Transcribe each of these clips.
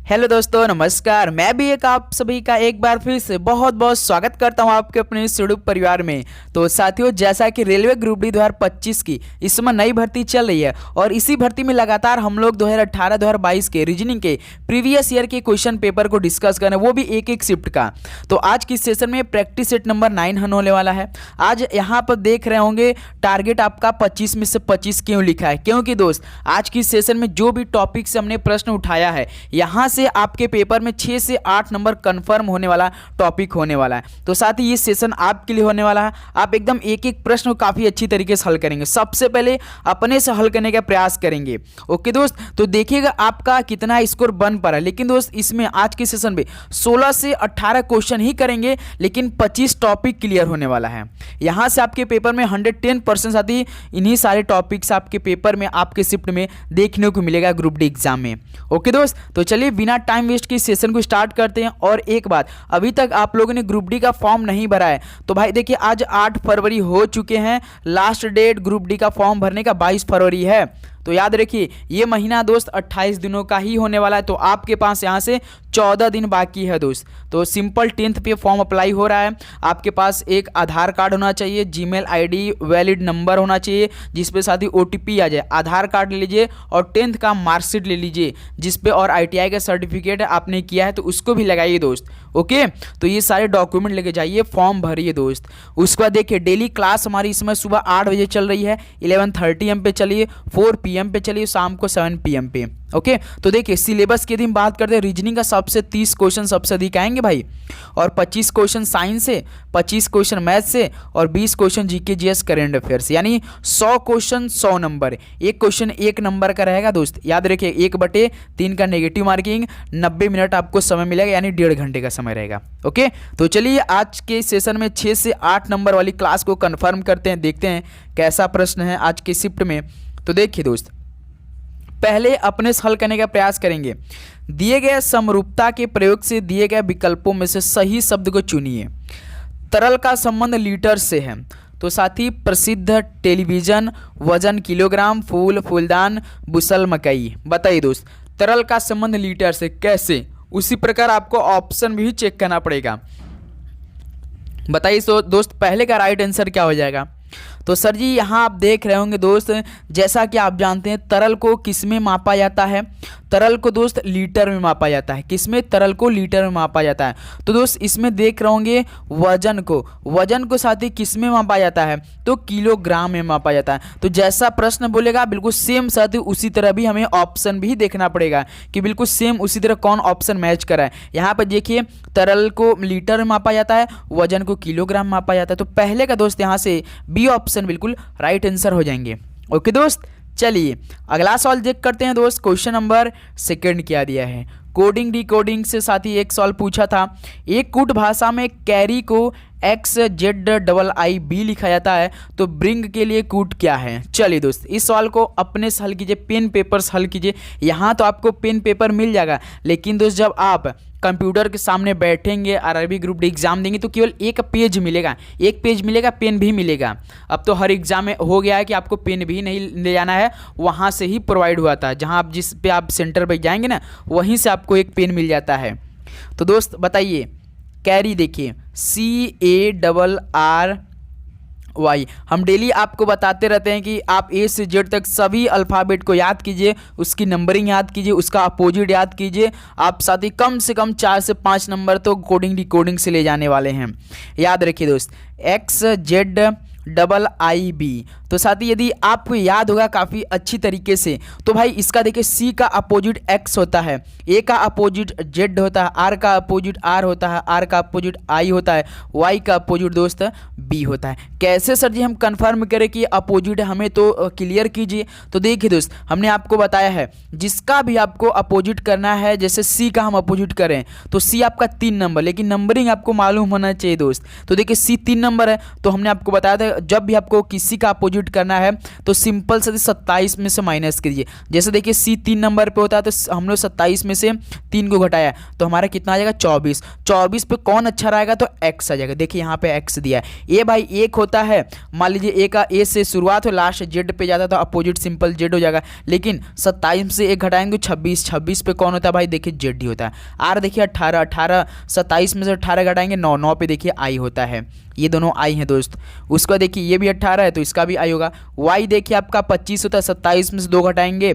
Hello दोस्तों, नमस्कार। मैं भी एक आप सभी का एक बार फिर से बहुत बहुत स्वागत करता हूं आपके अपने सुडुक परिवार में। तो साथियों, जैसा कि रेलवे ग्रुप डी 2025 की इस समय नई भर्ती चल रही है और इसी भर्ती में लगातार हम लोग 2018-2022 के रीजनिंग के प्रीवियस ईयर के क्वेश्चन पेपर को डिस्कस करें, वो भी एक एक शिफ्ट का। तो आज की सेशन में प्रैक्टिस सेट नंबर 9 होने वाला है। आज यहाँ पर देख रहे होंगे टारगेट आपका 25 में से 25 क्यों लिखा है, क्योंकि दोस्त आज की सेशन में जो भी टॉपिक से हमने प्रश्न उठाया है, यहाँ से आपके पेपर में 6 से 8 नंबर कंफर्म होने वाला टॉपिक होने वाला है। तो साथ ही ये सेशन आपके लिए होने वाला है। आप एकदम एक एक प्रश्न को काफी अच्छी तरीके से हल करेंगे। सबसे पहले अपने से हल करने का प्रयास करेंगे। ओके दोस्त, तो देखिएगा आपका कितना स्कोर बन पा रहा है। लेकिन दोस्त इसमें आज के सेशन में 16 से 18 क्वेश्चन ही करेंगे, लेकिन 25 टॉपिक क्लियर होने वाला है। यहाँ से आपके पेपर में 110% साथ ही इन्हीं सारे टॉपिक्स आपके पेपर में आपके शिफ्ट में देखने को मिलेगा ग्रुप डी एग्जाम में। ओके दोस्त, तो चलिए बिना टाइम वेस्ट की सेशन को स्टार्ट करते हैं। और एक बात, अभी तक आप लोगों ने ग्रुप डी का फॉर्म नहीं भरा है तो भाई देखिए, आज 8 फरवरी हो चुके हैं। लास्ट डेट ग्रुप डी का फॉर्म भरने का 22 फरवरी है। तो याद रखिए, ये महीना दोस्त 28 दिनों का ही होने वाला है। तो आपके पास यहाँ से 14 दिन बाकी है दोस्त। तो सिंपल 10th पे फॉर्म अप्लाई हो रहा है। आपके पास एक आधार कार्ड होना चाहिए, जीमेल आईडी, वैलिड नंबर होना चाहिए जिसपे साथ ही ओटीपी आ जाए। आधार कार्ड ले लीजिए और 10th का मार्कशीट ले लीजिए जिसपे, और ITI का सर्टिफिकेट आपने किया है तो उसको भी लगाइए दोस्त। ओके, तो ये सारे डॉक्यूमेंट लेके जाइए, फॉर्म भरिए दोस्त। उसके बाद देखिए, डेली क्लास हमारी इसमें सुबह 8 बजे चल रही है, 11:30 AM पे चलिए, 4 PM पे चलिए, शाम को 7 PM पे। ओके, तो देखिए सिलेबस की यदि हम बात करते हैं, रीजनिंग का सबसे 30 क्वेश्चन सबसे अधिक आएंगे भाई, और 25 क्वेश्चन साइंस से, 25 क्वेश्चन मैथ से, और 20 question GK GS current affair से। यानी 100 क्वेश्चन 100 नंबर। एक क्वेश्चन 1 नंबर का रहेगा दोस्त। याद रखिए, 1/3 का नेगेटिव मार्किंग, 90 मिनट आपको समय मिलेगा, यानी 1.5 घंटे का समय रहेगा। ओके, तो चलिए आज के सेशन में 6 से 8 नंबर वाली क्लास को कंफर्म करते हैं, देखते हैं कैसा प्रश्न है आज के शिफ्ट में। तो देखिए दोस्त, पहले अपने से हल करने का प्रयास करेंगे। दिए गए समरूपता के प्रयोग से दिए गए विकल्पों में से सही शब्द को चुनिए। तरल का संबंध लीटर से है, तो साथ ही प्रसिद्ध टेलीविजन, वजन किलोग्राम, फूल फूलदान, बुसल मकई। बताइए दोस्त, तरल का संबंध लीटर से कैसे? उसी प्रकार आपको ऑप्शन भी चेक करना पड़ेगा। बताइए दोस्त, पहले का राइट आंसर क्या हो जाएगा? तो सर जी, यहाँ आप देख रहे होंगे दोस्त, जैसा कि आप जानते हैं तरल को किस में मापा जाता है? तरल को दोस्त लीटर में मापा जाता है। किस में? तरल को लीटर में मापा जाता है। तो दोस्त इसमें देख रहे होंगे वजन को साथ ही किस में मापा जाता है? तो किलोग्राम में मापा जाता है। तो जैसा प्रश्न बोलेगा बिल्कुल सेम साथ ही उसी तरह भी हमें ऑप्शन भी देखना पड़ेगा कि बिल्कुल सेम उसी तरह कौन ऑप्शन मैच करा है। यहाँ पर देखिए, तरल को लीटर में मापा जाता है, वजन को किलोग्राम में मापा जाता है। तो पहले का दोस्त यहाँ से बी ऑप्शन बिल्कुल राइट आंसर हो जाएंगे। ओके दोस्त, चलिए अगला सवाल चेक करते हैं दोस्त। क्वेश्चन नंबर 2 क्या दिया है? कोडिंग डिकोडिंग से साथ ही एक सवाल पूछा था। एक कूट भाषा में कैरी को XZIIB लिखा जाता है, तो ब्रिंग के लिए कूट क्या है? चलिए दोस्त, इस सवाल को अपने से हल कीजिए, पेन पेपर से हल कीजिए। यहाँ तो आपको पेन पेपर मिल जाएगा, लेकिन दोस्त जब आप कंप्यूटर के सामने बैठेंगे, आरआरबी ग्रुप डी एग्जाम देंगे तो केवल एक पेज मिलेगा, पेन भी मिलेगा। अब तो हर एग्जाम में हो गया है कि आपको पेन भी नहीं ले जाना है, वहाँ से ही प्रोवाइड हुआ था। जहाँ आप जिस पे आप सेंटर पर जाएंगे ना, वहीं से आपको एक पेन मिल जाता है। तो दोस्त बताइए, कैरी देखिए CARRY। हम डेली आपको बताते रहते हैं कि आप A से Z तक सभी अल्फ़ाबेट को याद कीजिए, उसकी नंबरिंग याद कीजिए, उसका अपोजिट याद कीजिए। आप साथ ही कम से कम 4 से 5 नंबर तो कोडिंग डिकोडिंग से ले जाने वाले हैं। याद रखिए दोस्त, XZIIB। तो साथ ही यदि आपको याद होगा काफ़ी अच्छी तरीके से, तो भाई इसका देखिए C का अपोजिट X होता है, A का अपोजिट Z होता है, R का अपोजिट R होता है, R का अपोजिट I होता है, Y का अपोजिट दोस्त B होता है। कैसे सर जी हम कंफर्म करें कि अपोजिट? हमें तो क्लियर कीजिए। तो देखिए दोस्त, हमने आपको बताया है जिसका भी आपको अपोजिट करना है, जैसे C का हम अपोजिट करें तो C आपका 3 नंबर, लेकिन नंबरिंग आपको मालूम होना चाहिए दोस्त। तो देखिए C 3 नंबर है, तो हमने आपको बताया था जब भी आपको किसी का अपोजिट कंप्लीट करना है तो सिंपल से 27 में से माइनस कीजिए। जैसे देखिए सी 3 नंबर पे होता है तो हम लोग 27 में से 3 को घटाया तो हमारा कितना आ जाएगा 24। 24 पे कौन अच्छा रहेगा तो एक्स आ जाएगा। देखिए यहाँ पे एक्स दिया है। ए भाई एक होता है, मान लीजिए ए का ए से शुरुआत हो लास्ट जेड पे जाता है तो अपोजिट सिंपल जेड हो जाएगा। लेकिन 27 से एक घटाएंगे 26। 26 पे कौन होता है भाई, देखिए जेड ही होता है। आर देखिए 18। 18 27 में से 18 घटाएंगे 9। 9 पे देखिए आई होता है। ये दोनों आई हैं दोस्त। उसका देखिए ये भी 18 है तो इसका भी आई होगा। वाई देखिए आपका 25 होता है। 27 में से 2 घटाएंगे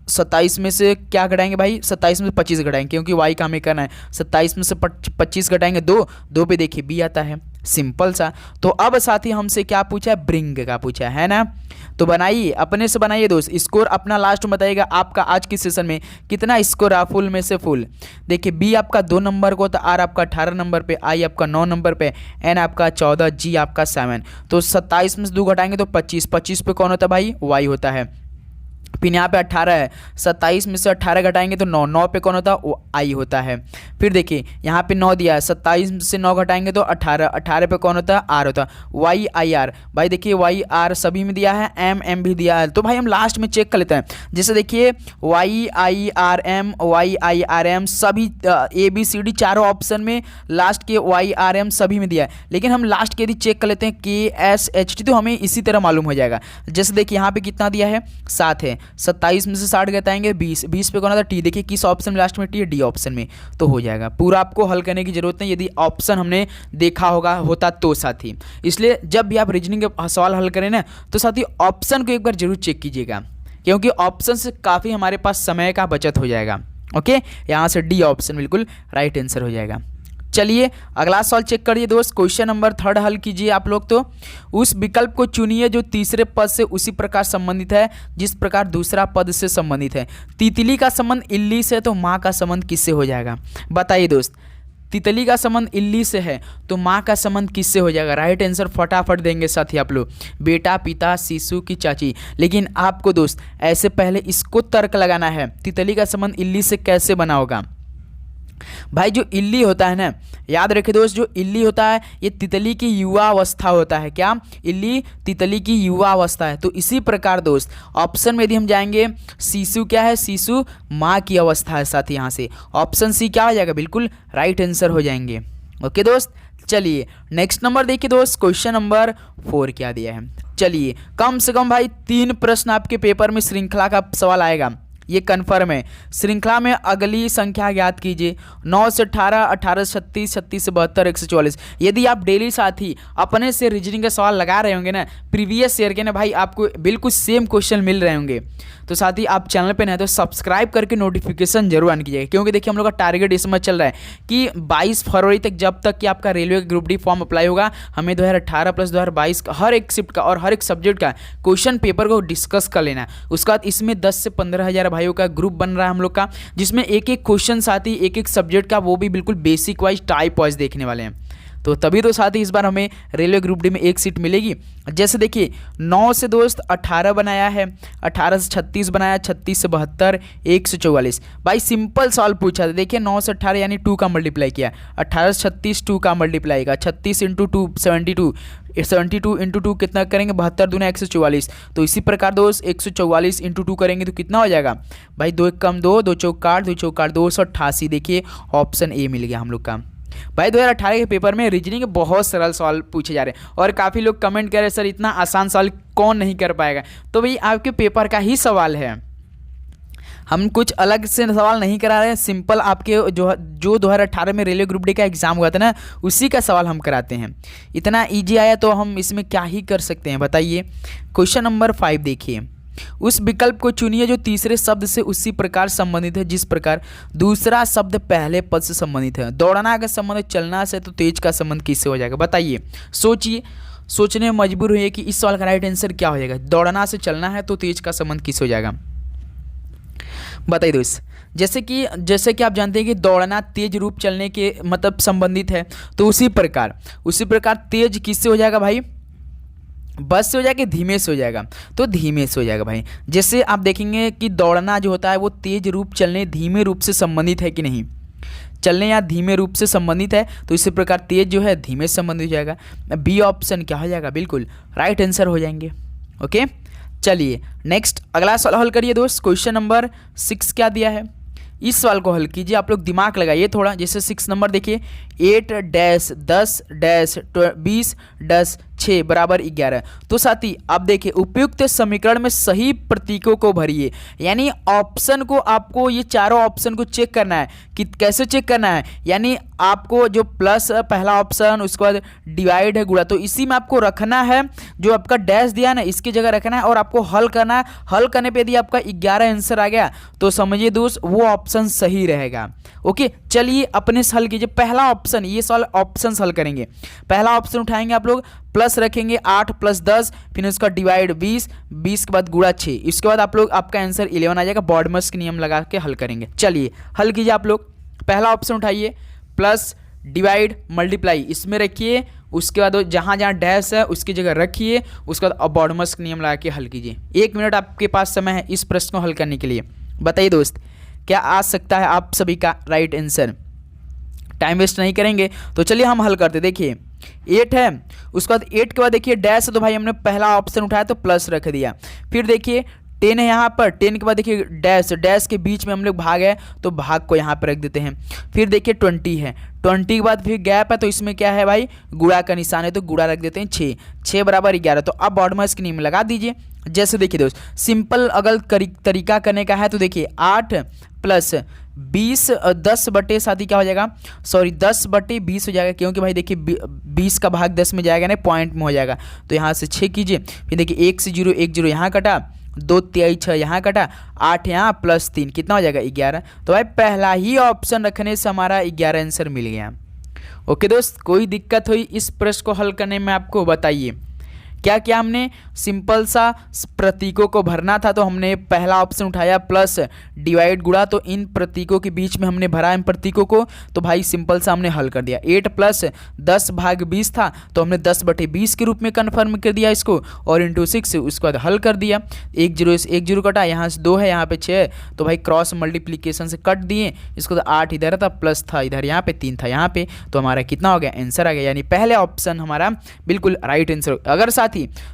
27 में से क्या घटाएंगे भाई, 27 में से 25 घटाएंगे क्योंकि वाई का हमें करना है। 27 में से 25 घटाएंगे 2। 2 पे देखिए बी आता है, सिंपल सा। तो अब साथी हमसे क्या पूछा है, ब्रिंग का पूछा है ना। तो बनाइए, अपने से बनाइए दोस्त। स्कोर अपना लास्ट में बताइएगा आपका आज की सेशन में कितना स्कोर आ फुल में से फुल। देखिए बी आपका 2 नंबर को, तो आर आपका 18 नंबर पे, आई आपका 9 नंबर पे, एन आपका 14, जी आपका 7। तो 27 में से 2 घटाएंगे तो 25। 25 पे कौन होता है भाई, वाई होता है। फिर यहाँ पे 18 है, 27 में से 18 घटाएंगे तो 9। 9 पे कौन होता है, वो आई होता है। फिर देखिए यहाँ पे 9 दिया है, 27 में से 9 घटाएंगे तो 18। 18 पे कौन होता है, आर होता है। वाई आई आर, भाई देखिए वाई आर सभी में दिया है, एम एम भी दिया है। तो भाई हम लास्ट में चेक कर लेते हैं। जैसे देखिए Y I R M, Y I R M सभी ए बी सी डी चारों ऑप्शन में लास्ट के वाई आर एम सभी में दिया है। लेकिन हम लास्ट के यदि चेक कर लेते हैं के एस एच टी तो हमें इसी तरह मालूम हो जाएगा। जैसे देखिए यहाँ पे कितना दिया है, 7 है। 27 में से 60 घटाएंगे 20। 20 पे कौन आता है, टी। देखिए किस ऑप्शन में लास्ट में टी है, डी ऑप्शन में। तो हो जाएगा। पूरा आपको हल करने की जरूरत नहीं, यदि ऑप्शन हमने देखा होता तो साथी। इसलिए जब भी आप रीजनिंग के सवाल हल करें ना तो साथी ऑप्शन को एक बार जरूर चेक कीजिएगा, क्योंकि ऑप्शन से काफ़ी हमारे पास समय का बचत हो जाएगा। ओके, यहाँ से डी ऑप्शन बिल्कुल राइट आंसर हो जाएगा। चलिए अगला सवाल चेक करिए दोस्त। क्वेश्चन नंबर 3 हल कीजिए आप लोग। तो उस विकल्प को चुनिए जो तीसरे पद से उसी प्रकार संबंधित है जिस प्रकार दूसरा पद से संबंधित है। तितली का संबंध इल्ली से, तो माँ का संबंध किससे हो जाएगा, बताइए दोस्त। तितली का संबंध इल्ली से है तो माँ का संबंध किससे हो जाएगा। राइट आंसर फटाफट देंगे साथी आप लोग, बेटा, पिता, शिशु की चाची। लेकिन आपको दोस्त ऐसे पहले इसको तर्क लगाना है, तितली का संबंध इल्ली से कैसे बना होगा। भाई जो इल्ली होता है ना, याद रखिए दोस्त, जो इल्ली होता है ये तितली की युवा अवस्था होता है। क्या, इल्ली तितली की युवा अवस्था है। तो इसी प्रकार दोस्त ऑप्शन में यदि हम जाएंगे, शिशु क्या है, शिशु माँ की अवस्था है साथ। यहाँ से ऑप्शन सी क्या हो जाएगा, बिल्कुल राइट आंसर हो जाएंगे। ओके दोस्त, चलिए नेक्स्ट नंबर देखिए दोस्त। क्वेश्चन नंबर 4 क्या दिया है। चलिए कम से कम भाई 3 प्रश्न आपके पेपर में श्रृंखला का सवाल आएगा, ये कन्फर्म है। श्रृंखला में अगली संख्या ज्ञात कीजिए। 9 से 18, 18 से 36, 36 से 72, 144। यदि आप डेली साथी अपने से रीजनिंग के सवाल लगा रहे होंगे ना, प्रीवियस ईयर के ना भाई, आपको बिल्कुल सेम क्वेश्चन मिल रहे होंगे। तो साथी आप चैनल पे नए तो सब्सक्राइब करके नोटिफिकेशन जरूर ऑन कीजिएगा, क्योंकि देखिए हम लोग का टारगेट इस समय चल रहा है कि 22 फरवरी तक, जब तक कि आपका railway group D form apply होगा, हमें 2018 प्लस 2022 का हर एक शिफ्ट का और हर एक सब्जेक्ट का क्वेश्चन पेपर को डिस्कस कर लेना। उसके बाद इसमें 10 से 15 हज़ार भाइयों का ग्रुप बन रहा है हम लोग का, जिसमें एक एक क्वेश्चन साथी एक एक सब्जेक्ट का, वो भी बिल्कुल बेसिक वाइज टाइप वाइज देखने वाले हैं। तो तभी तो साथ ही इस बार हमें रेलवे ग्रुप डी में एक सीट मिलेगी। जैसे देखिए 9 से दोस्त 18 बनाया है, 18 से 36 बनाया, 36 से 72, 144। भाई सिंपल सवाल पूछा था। देखिए 9 से 18 यानी 2 का मल्टीप्लाई किया, 18 से 36 2 का मल्टीप्लाई का, 36 इंटू 2 72, 72 इंटू 2 कितना करेंगे, 72 दूना 144। तो इसी प्रकार दोस्त 144 इंटू 2 करेंगे तो कितना हो जाएगा भाई, 2 1 कम 2, 2 चौक 8, 2 चौक 8, 288। देखिए ऑप्शन ए मिल गया हम लोग का। भाई 2018 के पेपर में रीजनिंग के बहुत सरल सवाल पूछे जा रहे हैं, और काफ़ी लोग कमेंट कर रहे हैं सर इतना आसान सवाल कौन नहीं कर पाएगा। तो भाई आपके पेपर का ही सवाल है, हम कुछ अलग से सवाल नहीं करा रहे हैं। सिंपल आपके जो 2018 में रेलवे ग्रुप डी का एग्जाम हुआ था ना, उसी का सवाल हम कराते हैं। इतना इजी आया तो हम इसमें क्या ही कर सकते हैं, बताइए। क्वेश्चन नंबर 5 देखिए। उस विकल्प को चुनिए जो तीसरे शब्द से उसी प्रकार संबंधित है जिस प्रकार दूसरा शब्द पहले पद से संबंधित है। दौड़ना का संबंध चलना से, तो तेज का संबंध किससे हो जाएगा, बताइए। सोचिए, सोचने में मजबूर हुई कि इस सवाल का राइट आंसर क्या हो जाएगा। दौड़ना से चलना है तो तेज का संबंध किससे हो जाएगा, बताइए दोस्त। जैसे कि आप जानते हैं कि दौड़ना तेज रूप चलने के मतलब संबंधित है, तो उसी प्रकार तेज किससे हो जाएगा भाई, बस से हो जाएगा, धीमे से हो जाएगा, तो धीमे से हो जाएगा भाई। जैसे आप देखेंगे कि दौड़ना जो होता है वो तेज रूप चलने धीमे रूप से संबंधित है कि नहीं, चलने या धीमे रूप से संबंधित है, तो इसी प्रकार तेज जो है धीमे से संबंधित हो जाएगा। बी ऑप्शन क्या हो जाएगा, बिल्कुल राइट आंसर हो जाएंगे। ओके, चलिए नेक्स्ट अगला सवाल हल करिए दोस्त। क्वेश्चन नंबर 6 क्या दिया है, इस सवाल को हल कीजिए। आप लोग दिमाग लगाइए थोड़ा। जैसे 6 नंबर देखिए, 8 डैश 10 डैश 20 डैश 6 बराबर 11। तो साथी आप देखिए उपयुक्त समीकरण में सही प्रतीकों को भरिए। यानी ऑप्शन को आपको ये चारों ऑप्शन को चेक करना है कि कैसे चेक करना है। यानी आपको जो प्लस पहला ऑप्शन, उसके बाद डिवाइड है, गुणा, तो इसी में आपको रखना है। जो आपका डैश दिया है ना इसकी जगह रखना है और आपको हल करना है। हल करने पे यदि आपका 11 आंसर आ गया तो समझिए दोस्त वो ऑप्शन सही रहेगा। ओके, चलिए अपने से हल कीजिए। पहला ऑप्शन, ये सवाल ऑप्शन हल करेंगे। पहला ऑप्शन उठाएंगे आप लोग, प्लस रखेंगे 8 + 10, फिर उसका डिवाइड 20, 20 के बाद गुणा 6, इसके बाद आप लोग आपका आंसर 11 आ जाएगा। बॉडमस के नियम लगा के हल करेंगे। चलिए हल कीजिए आप लोग। पहला ऑप्शन उठाइए, प्लस डिवाइड मल्टीप्लाई इसमें रखिए, उसके बाद जहाँ जहाँ डैश है उसकी जगह रखिए, उसके बाद बॉडमस का नियम लगा के हल कीजिए। 1 मिनट आपके पास समय है इस प्रश्न को हल करने के लिए। बताइए दोस्त क्या आ सकता है आप सभी का राइट आंसर। टाइम वेस्ट नहीं करेंगे तो चलिए हम हल करते। देखिए 8 है, उसके बाद 8 के बाद देखिए डैश है, तो भाई हमने पहला ऑप्शन उठाया तो प्लस रख दिया। फिर देखिए 10 है यहाँ पर, 10 के बाद देखिए डैश, डैश के बीच में हम लोग भाग है तो भाग को यहाँ पर रख देते हैं। फिर देखिए 20 है, 20 के बाद फिर गैप है तो इसमें क्या है भाई गुणा का निशान है तो गुणा रख देते हैं 6, 6 बराबर 11। तो अब बॉडमस के नियम लगा दीजिए। जैसे देखिए दोस्त सिंपल अगर तरीका करने का है तो देखिए 8 + 20 10 बटे साथी क्या हो जाएगा, सॉरी 10 बटे 20 हो जाएगा, क्योंकि भाई देखिए 20 का भाग 10 में जाएगा ना, पॉइंट में हो जाएगा। तो यहाँ से 6 कीजिए, फिर देखिए 1 से 0, 1 0 यहाँ कटा, 2 3 6 यहाँ कटा, 8 यहाँ प्लस 3 कितना हो जाएगा 11। तो भाई पहला ही ऑप्शन रखने से हमारा 11 आंसर मिल गया। ओके दोस्त, कोई दिक्कत हुई इस प्रश्न को हल करने में आपको बताइए। क्या क्या हमने सिंपल सा प्रतीकों को भरना था तो हमने पहला ऑप्शन उठाया प्लस डिवाइड गुणा, तो इन प्रतीकों के बीच में हमने भरा इन प्रतीकों को, तो भाई सिंपल सा हमने हल कर दिया। 8 + 10 भाग 20 था तो हमने 10 बटे 20 के रूप में कन्फर्म कर दिया इसको, और इंटू 6 उसके बाद हल कर दिया। 1 0 से 1 0 कटा, यहाँ से 2 है, यहाँ पे 6 है, तो भाई क्रॉस मल्टीप्लीकेशन से कट दिए इसको। तो 8 इधर था, प्लस था इधर, यहाँ पे 3 था यहाँ पे, तो हमारा कितना हो गया आंसर आ गया। यानी पहले ऑप्शन हमारा बिल्कुल राइट आंसर। अगर साथी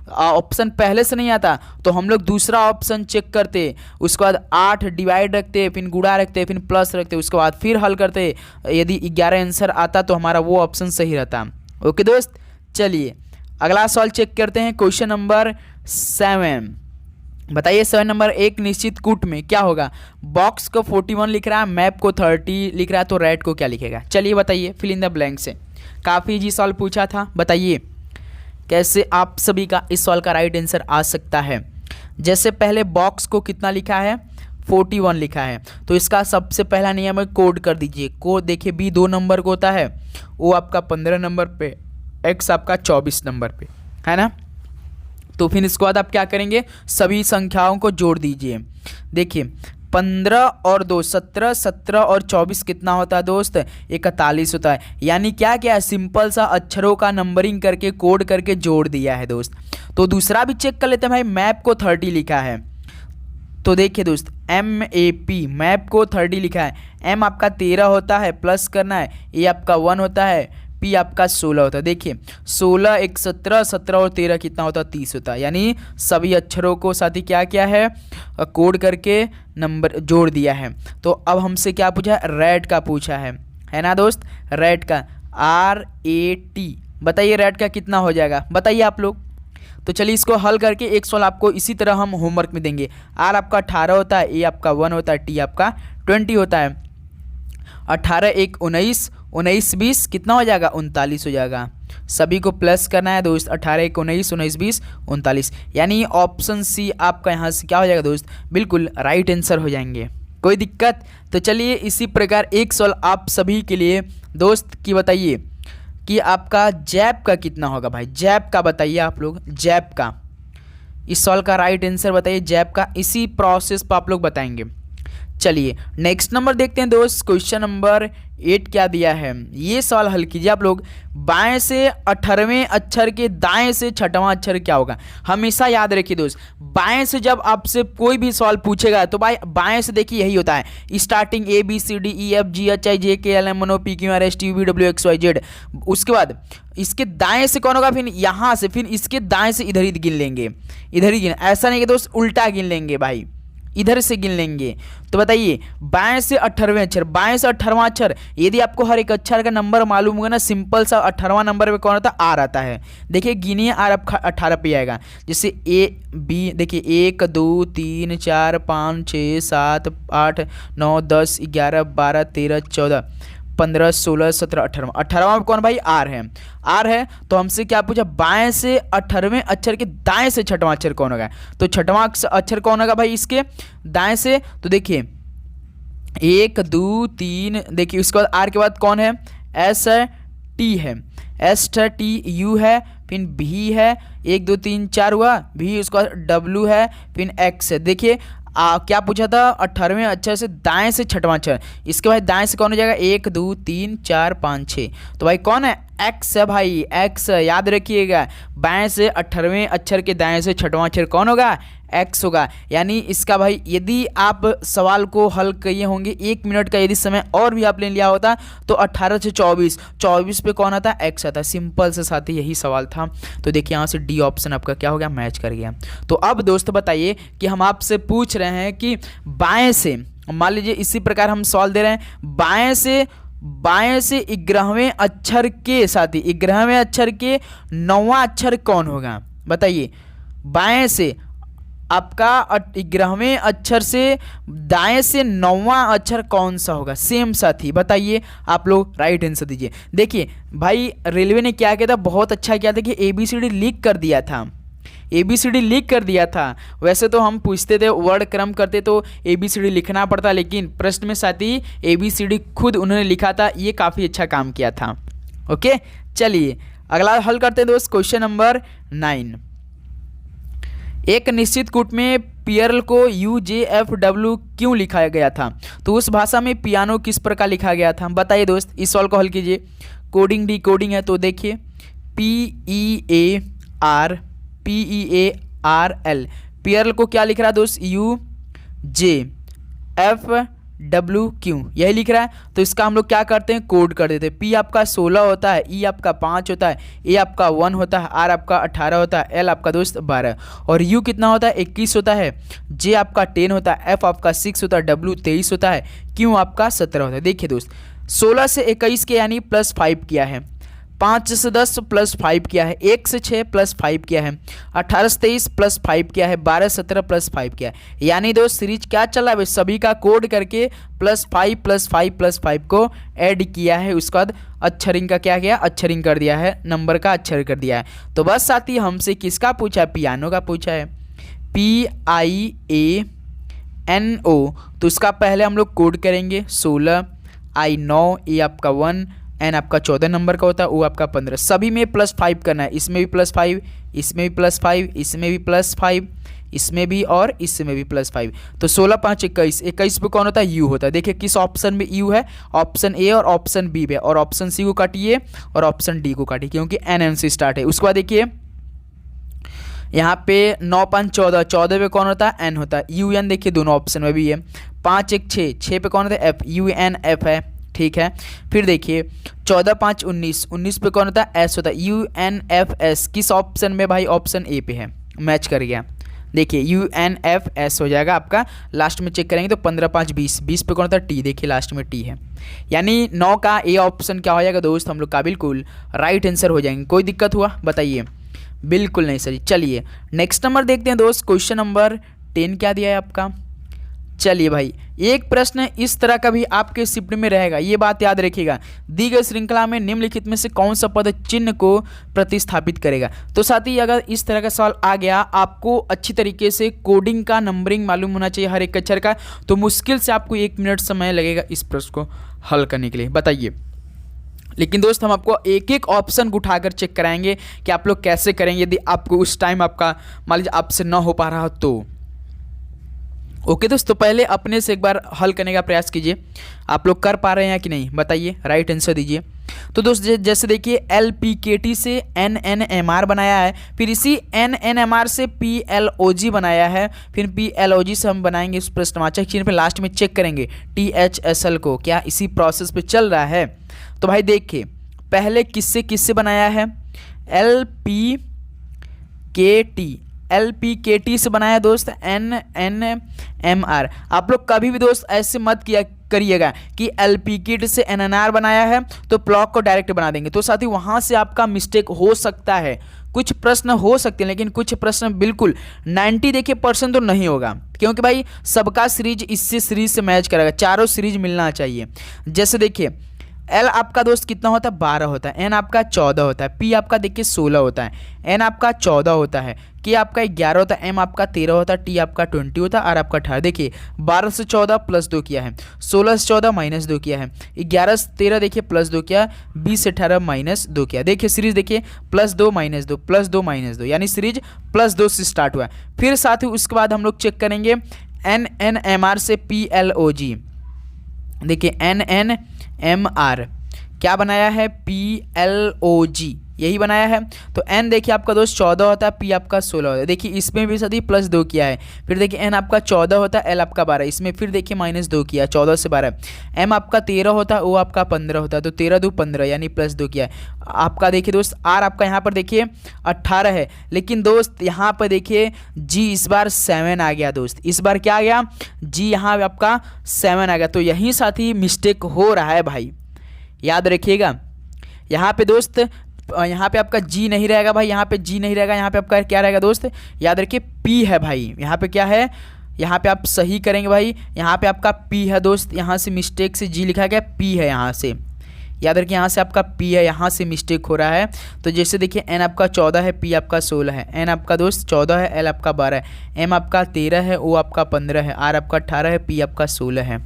ऑप्शन पहले से नहीं आता तो हम लोग दूसरा ऑप्शन चेक करते, उसके बाद 8 डिवाइड रखते, फिर गुणा रखते, फिर प्लस रखते, उसके बाद फिर हल करते। यदि 11 आंसर आता तो हमारा वो ऑप्शन सही रहता। ओके दोस्त, चलिए अगला सवाल चेक करते हैं। क्वेश्चन नंबर 7 बताइए। 7 नंबर, एक निश्चित कूट में क्या होगा। बॉक्स को 41 लिख रहा है, मैप को 30 लिख रहा है, तो रेड को क्या लिखेगा। चलिए बताइए फिल इन द ब्लैंक से। काफ़ी इजी सवाल पूछा था, बताइए कैसे आप सभी का इस सवाल का राइट आंसर आ सकता है। जैसे पहले बॉक्स को कितना लिखा है 41 लिखा है, तो इसका सबसे पहला नियम है कोड कर दीजिए। कोड देखिए B 2 नंबर को होता है, O आपका 15 नंबर पे, X आपका 24 नंबर पे, है ना। तो फिर इसके बाद आप क्या करेंगे, सभी संख्याओं को जोड़ दीजिए। देखिए 15 और 2 17, 17 और 24 कितना होता है दोस्त 41 होता है। यानी क्या क्या है, सिंपल सा अक्षरों का नंबरिंग करके कोड करके जोड़ दिया है दोस्त। तो दूसरा भी चेक कर लेते हैं भाई, मैप को 30 लिखा है, तो देखिए दोस्त MAP मैप को 30 लिखा है। M आपका 13 होता है, प्लस करना है, A आपका 1 होता है, P आपका 16 होता है। देखिए 16 1 17, 17 और 13 कितना होता है 30 होता है। यानी सभी अक्षरों को साथ ही क्या क्या है कोड करके नंबर जोड़ दिया है। तो अब हमसे क्या पूछा है, रेड का पूछा है ना दोस्त। रेड का RAT, बताइए रेड का कितना हो जाएगा, बताइए आप लोग। तो चलिए इसको हल करके एक सवाल आपको इसी तरह हम होमवर्क में देंगे। R आपका 18 होता है, A आपका 1 होता है, T आपका 20 होता है। 18 1 19, 19 20 कितना हो जाएगा 39 हो जाएगा। सभी को प्लस करना है दोस्त, 18 1 19, 19 20 39, यानी ऑप्शन सी आपका यहाँ से क्या हो जाएगा दोस्त, बिल्कुल राइट आंसर हो जाएंगे। कोई दिक्कत। तो चलिए इसी प्रकार एक सवाल आप सभी के लिए दोस्त की बताइए कि आपका जैप का कितना होगा भाई। जैप का बताइए आप लोग, जैप का इस सवाल का राइट आंसर बताइए। जैप का इसी प्रोसेस पर आप लोग बताएंगे। चलिए नेक्स्ट नंबर देखते हैं दोस्त, क्वेश्चन नंबर 8 क्या दिया है, ये सवाल हल कीजिए आप लोग। बाएं से 18वें अक्षर के दाएं से छठवां अक्षर क्या होगा। हमेशा याद रखिए दोस्त, बाएं से जब आपसे कोई भी सवाल पूछेगा तो भाई बाएं से देखिए यही होता है, starting A B C D E F G H I J K L M N O P Q R S T V W X Y Z. उसके बाद इसके दाएं से कौन होगा, फिर यहाँ से, फिर इसके दाएं से इधर ही गिन लेंगे, इधर ही गिन, ऐसा नहीं कि दोस्त उल्टा गिन लेंगे भाई, इधर से गिन लेंगे। तो बताइए बाएं से 18वें अक्षर, बाएं से 18वां अक्षर, यदि आपको हर एक अक्षर का नंबर मालूम होगा ना, सिंपल सा 18वां नंबर पे कौन आता है, आर आता है। देखिए गिनिए, आर आपका 18 पे आएगा। जैसे ए बी, देखिए 1 2 3 4 5 6 7 8 9 10 11 12 13 14 15 16 17 18वां, 18वां कौन भाई, आर है। आर है तो हमसे क्या पूछा, बाएं से 18वें अक्षर के दाएं से छठवां अक्षर कौन होगा। तो छठवां अक्षर कौन होगा भाई इसके दाएं से, तो देखिए 1 2 3, देखिए उसके बाद आर के बाद कौन है, एस है, टी है, एस है, टी यू है, फिर भी है, 1 2 3 4 हुआ, भी उसके बाद डब्ल्यू है, फिर एक्स है। देखिए क्या पूछा था, 18वें अक्षर से दाएं से छठवां अक्षर, इसके बाद दाएं से कौन हो जाएगा, 1 2 3 4 5 6, तो भाई कौन है, एक्स है भाई, एक्स याद रखिएगा। बाएं से 18वें अक्षर के दाएं से छठवां अक्षर कौन होगा, एक्स होगा। यानी इसका भाई यदि आप सवाल को हल किए होंगे 1 मिनट का यदि समय और भी आपने लिया होता तो 18 से 24 पे कौन आता, एक्स आता। सिंपल से साथ ही यही सवाल था। तो देखिए यहाँ से डी ऑप्शन आपका क्या हो गया, मैच कर गया। तो अब दोस्त बताइए कि हम आपसे पूछ रहे हैं कि बाएं से, मान लीजिए इसी प्रकार हम सवाल दे रहे हैं, बाएं से 11वें अक्षर के साथ ही 11वें अक्षर के 9वां अक्षर कौन होगा। बताइए बाएं से आपका 11वें अक्षर से दाएं से 9वां अक्षर कौन सा होगा, सेम साथी। बताइए आप लोग राइट आंसर दीजिए। देखिए भाई रेलवे ने क्या किया था, बहुत अच्छा किया था कि ABCD लीक कर दिया था, ABCD लीक कर दिया था। वैसे तो हम पूछते थे वर्ड क्रम करते तो ABCD लिखना पड़ता, लेकिन प्रश्न में साथी ABCD खुद उन्होंने लिखा था, ये काफ़ी अच्छा काम किया था। ओके चलिए अगला हल करते हैं दोस्त, क्वेश्चन नंबर 9। एक निश्चित कूट में पियरल को UJFW क्यों लिखा गया था। तो उस भाषा में पियानो किस प्रकार लिखा गया था, बताइए दोस्त। इस सवाल को हल कीजिए। कोडिंग डी कोडिंग है, तो देखिए PEARL, पियरल को क्या लिख रहा है दोस्त, UJFW यही लिख रहा है। तो इसका हम लोग क्या करते हैं, कोड कर देते हैं। P आपका 16 होता है, E आपका 5 होता है, A आपका 1 होता है, R आपका 18 होता है, L आपका दोस्त 12 और U कितना होता है, 21 होता है, J आपका 10 होता है, F आपका 6 होता है, W 23 होता है, Q आपका 17 होता है। देखिए दोस्त 16 से 21 के यानी +5 किया है, 5 से 10 +5 किया है, 1 से 6 +5 किया है, 18 से 23 +5 किया है, 12 से 17 +5 किया है। यानी दोस्त सीरीज क्या चल रहा है, सभी का कोड करके +5 को ऐड किया है। उसके बाद अक्षरिंग का क्या किया, अक्षरिंग कर दिया है, नंबर का अक्षर कर दिया है। तो बस साथी हमसे किसका पूछा है, पियानो का पूछा है, PIANO। तो उसका पहले हम लोग कोड करेंगे 16, I 9, A आपका 1, N आपका 14 नंबर का होता है, O आपका 15। सभी में +5 करना है, इसमें भी +5, इसमें भी +5, इसमें भी +5, इसमें भी और इसमें भी +5। तो 16 5 21, 21 पे कौन होता है, U होता है। देखिए किस ऑप्शन में U है, ऑप्शन A और ऑप्शन B पे, और ऑप्शन C को काटिए और ऑप्शन D को काटिए क्योंकि NN से स्टार्ट है। उसके बाद देखिए यहाँ पे 9 5 14, 14 पे कौन होता है, N होता है। UN देखिए दोनों ऑप्शन में भी है। 5 1 6, 6 पे कौन होता है, F, UNF है, ठीक है। फिर देखिए 14 5 19, 19 पे कौन होता है, S होता है, UNFS। किस ऑप्शन में भाई, ऑप्शन A पे है, मैच कर गया। देखिए UNFS हो जाएगा आपका। लास्ट में चेक करेंगे तो 15 5 20, 20 पे कौन होता है, T। देखिए लास्ट में T है, यानी 9 का A ऑप्शन क्या हो जाएगा दोस्त, हम लोग का बिल्कुल राइट आंसर हो जाएंगे। कोई दिक्कत हुआ बताइए, बिल्कुल नहीं सर। चलिए नेक्स्ट नंबर देखते हैं दोस्त, क्वेश्चन नंबर 10 क्या दिया है आपका। चलिए भाई एक प्रश्न इस तरह का भी आपके शिफ्ट में रहेगा, ये बात याद रखिएगा। दी गई श्रृंखला में निम्नलिखित में से कौन सा पद चिन्ह को प्रतिस्थापित करेगा। तो साथ ही अगर इस तरह का सवाल आ गया, आपको अच्छी तरीके से कोडिंग का नंबरिंग मालूम होना चाहिए हर एक अक्षर का, तो मुश्किल से आपको 1 मिनट समय लगेगा इस प्रश्न को हल करने के लिए। बताइए, लेकिन दोस्त हम आपको एक एक ऑप्शन को उठाकर चेक कराएंगे कि आप लोग कैसे करेंगे, यदि आपको उस टाइम आपका मान लीजिए आपसे ना हो पा रहा हो तो। ओके दोस्तों, पहले अपने से एक बार हल करने का प्रयास कीजिए, आप लोग कर पा रहे हैं कि नहीं बताइए, राइट आंसर दीजिए। तो दोस्त जैसे देखिए LPKT से NNMR बनाया है, फिर इसी NNMR से PLOG बनाया है, फिर PLOG से हम बनाएंगे इस प्रश्नवाचक चिन्ह पे, लास्ट में चेक करेंगे THSL को, क्या इसी प्रोसेस पे चल रहा है। तो भाई देखिए पहले किससे किससे बनाया है, LPKT से बनाया दोस्त NNMR। आप लोग कभी भी दोस्त ऐसे मत किया करिएगा कि LPKT से NNR बनाया है तो ब्लॉक को डायरेक्ट बना देंगे, तो साथ ही वहाँ से आपका मिस्टेक हो सकता है, कुछ प्रश्न हो सकते हैं लेकिन कुछ प्रश्न बिल्कुल 90 देखिए % तो नहीं होगा, क्योंकि भाई सबका सीरीज इससे सीरीज से मैच करेगा, चारों सीरीज मिलना चाहिए। जैसे देखिए L आपका दोस्त कितना होता है 12 होता है, N आपका 14 होता है, P आपका देखिए 16 होता है, N आपका 14 होता है, K आपका 11 होता है, M आपका 13 होता है, T आपका 20 होता है, R आपका 18। देखिए 12 से 14 प्लस 2 किया है, 16 से 14 माइनस 2 किया है, 11 से 13 देखिए प्लस 2 किया, 20 से 18 माइनस 2 किया। देखिए सीरीज देखिए प्लस 2 माइनस 2 प्लस 2 माइनस 2, यानी सीरीज प्लस 2 से स्टार्ट हुआ है। फिर साथ ही उसके बाद हम लोग चेक करेंगे NNMR से PLOG। देखिए NNMR क्या बनाया है, PLOG यही बनाया है। तो N देखिए आपका दोस्त 14 होता है, P आपका 16 होता है, देखिए इसमें भी सदी प्लस 2 किया है, फिर देखिए N आपका 14 होता है, L आपका 12, इसमें फिर देखिए माइनस 2 किया, 14 से 12, M आपका 13 होता है, O आपका 15 होता है, तो 13 2 15 यानी प्लस 2 किया है। आपका देखिए दोस्त R आपका यहाँ पर देखिए 18 है, लेकिन दोस्त यहाँ पर देखिए G इस बार 7 आ गया दोस्त, इस बार क्या आ गया G यहाँ आपका 7 आ गया, तो यहीं साथ ही मिस्टेक हो रहा है भाई, याद रखिएगा। यहाँ पे दोस्त यहाँ पे आपका G नहीं रहेगा भाई, यहाँ पे G नहीं रहेगा, यहाँ पे आपका क्या रहेगा दोस्त, याद रखिए P है भाई, यहाँ पे क्या है, यहाँ पे आप सही करेंगे भाई, यहाँ पे आपका P है दोस्त, यहाँ से मिस्टेक से G लिखा गया, P है यहाँ से, याद रखिए यहाँ से आपका P है, यहाँ से मिस्टेक हो रहा है। तो जैसे देखिए N आपका 14 है, P आपका 16 है, N आपका दोस्त 14 है, L आपका 12 है, M आपका 13 है, O आपका 15 है, R आपका 18 है, P आपका 16 है।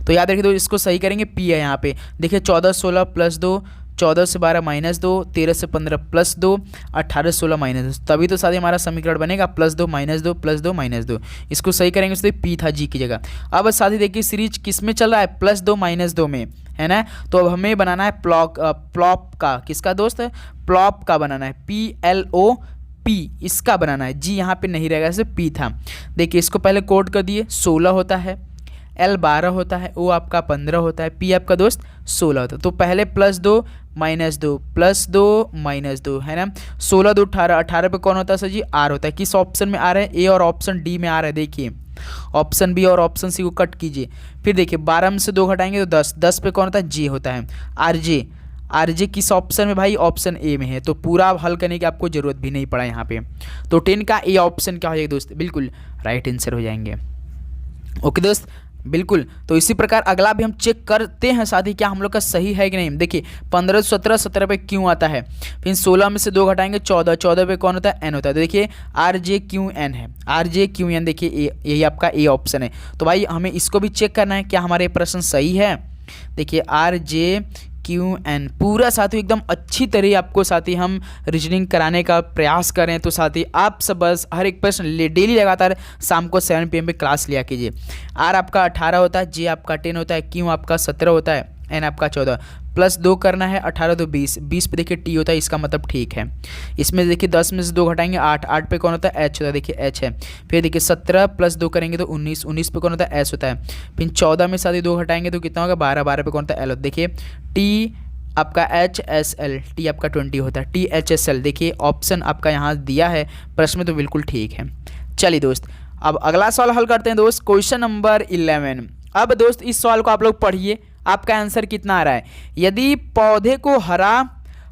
तो याद रखिए दोस्त इसको सही करेंगे, P है यहाँ पे, देखिए 14 16 प्लस 2, 14 से 12 माइनस 2, 13 से 15 प्लस 2, 18 से 16 माइनस 2, तभी तो साथ हमारा समीकरण बनेगा प्लस 2 माइनस 2 प्लस 2 माइनस 2। इसको सही करेंगे तो P था G की जगह। अब साथ ही देखिए सीरीज किस में चल रहा है, प्लस 2 माइनस 2 में है ना। तो अब हमें बनाना है प्लॉप का, किसका दोस्त है, प्लॉप का बनाना है, PLOP इसका बनाना है, G यहाँ पे नहीं रहेगा, सिर्फ P था। देखिए इसको पहले कोड कर दिए, 16 होता है, L 12 होता है, O आपका 15 होता है, P आपका दोस्त 16 होता है। तो पहले प्लस 2 माइनस 2 प्लस 2 माइनस 2 है ना, 16 2 18, 18 पे कौन होता है सर जी, R होता है। किस ऑप्शन में आ रहा है, A और ऑप्शन D में आ रहा है। देखिए ऑप्शन बी और ऑप्शन सी को कट कीजिए, फिर देखिए 12 में से 2 घटाएंगे तो 10, 10 पे कौन होता है, J होता है। आरजे किस ऑप्शन में भाई, ऑप्शन ए में है, तो पूरा हल करने की आपको जरूरत भी नहीं पड़ा यहाँ पे। तो 10 का ए ऑप्शन क्या हो जाएगा दोस्त, बिल्कुल राइट आंसर हो जाएंगे। ओके दोस्त बिल्कुल। तो इसी प्रकार अगला भी हम चेक करते हैं साथ ही क्या हम लोग का सही है कि नहीं। देखिए 15 17 17 पे क्यों आता है, फिर 16 में से 2 घटाएंगे 14, 14 पे कौन होता है, एन होता है। तो देखिए RJQN है, RJQN देखिए यही आपका ए ऑप्शन है। तो भाई हमें इसको भी चेक करना है क्या हमारे प्रश्न सही है। देखिए RJQN पूरा साथी एकदम अच्छी तरह आपको साथी हम रीजनिंग कराने का प्रयास करें। तो साथी आप सब बस हर एक प्रश्न डेली लगातार शाम को 7 PM पे क्लास लिया कीजिए। R आपका 18 होता है, J आपका 10 होता है, Q आपका 17 होता है, N आपका 14 प्लस 2 करना है 18 तो 20, 20 पे देखिए T होता है, इसका मतलब ठीक है। इसमें देखिए 10 में से 2 घटाएंगे 8, 8 पे कौन होता है, H होता है, देखिए H है। फिर देखिए 17 प्लस 2 करेंगे तो 19, 19 पे कौन होता है, S होता है। फिर 14 में साथ 2 घटाएंगे तो कितना होगा 12, 12 पे कौन होता है, L होता है। देखिए T आपका HSL, T आपका 20 होता है, THSL देखिए ऑप्शन आपका यहाँ दिया है प्रश्न में, तो बिल्कुल ठीक है। चलिए दोस्त अब अगला सवाल हल करते हैं दोस्त, क्वेश्चन नंबर 11। अब दोस्त इस सवाल को आप लोग पढ़िए, आपका आंसर कितना आ रहा है। यदि पौधे को हरा,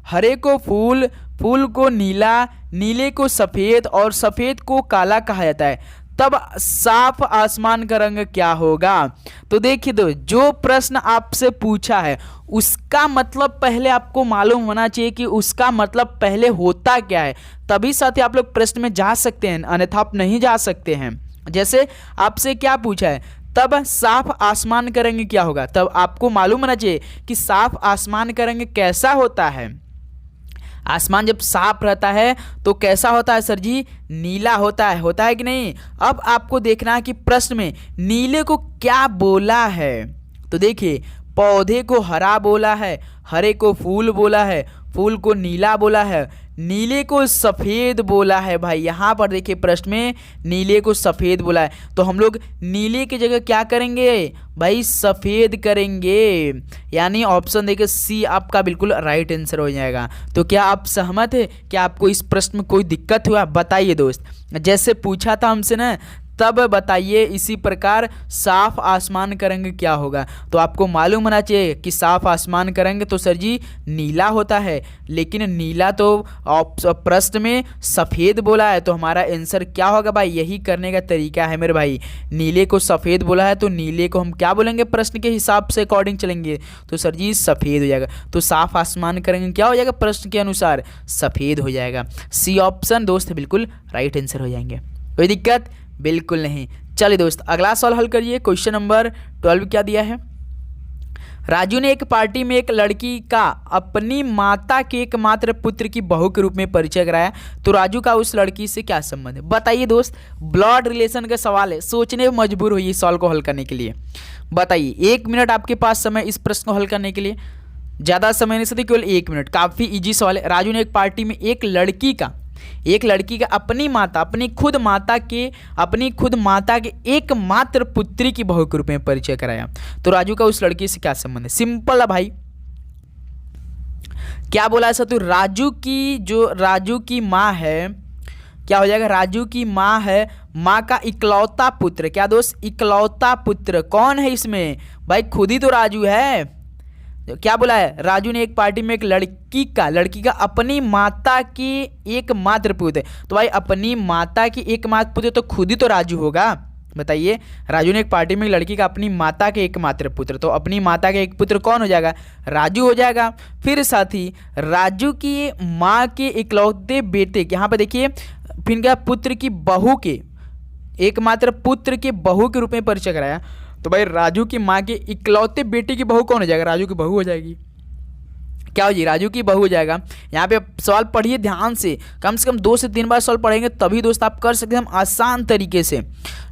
हरे को फूल, फूल को नीला, नीले को सफ़ेद और सफ़ेद को काला कहा जाता है, तब साफ आसमान का रंग क्या होगा। तो देखिए दो जो प्रश्न आपसे पूछा है उसका मतलब पहले आपको मालूम होना चाहिए कि उसका मतलब पहले होता क्या है, तभी साथ ही आप लोग प्रश्न में जा सकते हैं, अन्यथा आप नहीं जा सकते हैं। जैसे आपसे क्या पूछा है, तब साफ आसमान का रंग क्या होगा, तब आपको मालूम होना चाहिए कि साफ आसमान का रंग कैसा होता है। आसमान जब साफ रहता है तो कैसा होता है सर जी? नीला होता है कि नहीं? अब आपको देखना है कि प्रश्न में नीले को क्या बोला है। तो देखिए, पौधे को हरा बोला है, हरे को फूल बोला है, फूल को नीला बोला है, नीले को सफ़ेद बोला है। भाई यहाँ पर देखिए प्रश्न में नीले को सफ़ेद बोला है, तो हम लोग नीले की जगह क्या करेंगे भाई? सफ़ेद करेंगे। यानी ऑप्शन देखिए सी आपका बिल्कुल राइट आंसर हो जाएगा। तो क्या आप सहमत है? क्या आपको इस प्रश्न में कोई दिक्कत हुआ? बताइए दोस्त। जैसे पूछा था हमसे ना, तब बताइए इसी प्रकार साफ आसमान का रंग क्या होगा। तो आपको मालूम होना चाहिए कि साफ आसमान का रंग तो सर जी नीला होता है, लेकिन नीला तो प्रश्न में सफ़ेद बोला है, तो हमारा आंसर क्या होगा भाई? यही करने का तरीका है मेरे भाई। नीले को सफ़ेद बोला है तो नीले को हम क्या बोलेंगे? प्रश्न के हिसाब से अकॉर्डिंग चलेंगे तो सर जी सफ़ेद हो जाएगा। तो साफ आसमान का रंग क्या हो जाएगा? प्रश्न के अनुसार सफ़ेद हो जाएगा। सी ऑप्शन दोस्त बिल्कुल राइट आंसर हो जाएंगे। कोई दिक्कत बिल्कुल नहीं। चलिए दोस्त अगला सवाल हल करिए। क्वेश्चन नंबर 12 क्या दिया है? राजू ने एक पार्टी में एक लड़की का अपनी माता के एकमात्र पुत्र की बहू के रूप में परिचय कराया, तो राजू का उस लड़की से क्या संबंध है? बताइए दोस्त। ब्लड रिलेशन का सवाल है, सोचने में मजबूर हुई इस सवाल को हल करने के लिए। बताइए, 1 मिनट आपके पास समय इस प्रश्न को हल करने के लिए, ज़्यादा समय नहीं सकते, केवल 1 मिनट। काफ़ी ईजी सवाल है। राजू ने एक पार्टी में एक लड़की का अपनी खुद माता के एकमात्र पुत्री की बहू के रूप में परिचय कराया, तो राजू का उस लड़की से क्या संबंध है? सिंपल है भाई। क्या बोला ऐसा? तो राजू की माँ है, क्या हो जाएगा? राजू की माँ है, माँ का इकलौता पुत्र। क्या दोस्त? इकलौता पुत्र। कौन है इसमें भाई? खुद ही तो राजू है। क्या बोला है? राजू ने एक पार्टी में एक लड़की का अपनी माता की एकमात्र पुत्र। तो भाई अपनी माता की एकमात्र पुत्र तो खुद ही तो राजू होगा। बताइए, राजू ने एक पार्टी में एक लड़की का अपनी माता के एकमात्र पुत्र, तो अपनी माता के एक पुत्र कौन हो जाएगा? राजू हो जाएगा। फिर साथ ही राजू की माँ के इकलौते बेटे, यहाँ पर देखिए फिर क्या? पुत्र की बहू के एकमात्र पुत्र के बहू के रूप में परिचय कराया, तो भाई राजू की माँ के इकलौते बेटे की बहू कौन हो जाएगा? राजू की बहू हो जाएगी। क्या हो जी? राजू की बहू हो जाएगा। यहाँ पे सवाल पढ़िए ध्यान से कम 2 से 3 बार सवाल पढ़ेंगे तभी दोस्त आप कर सकते हैं हम आसान तरीके से।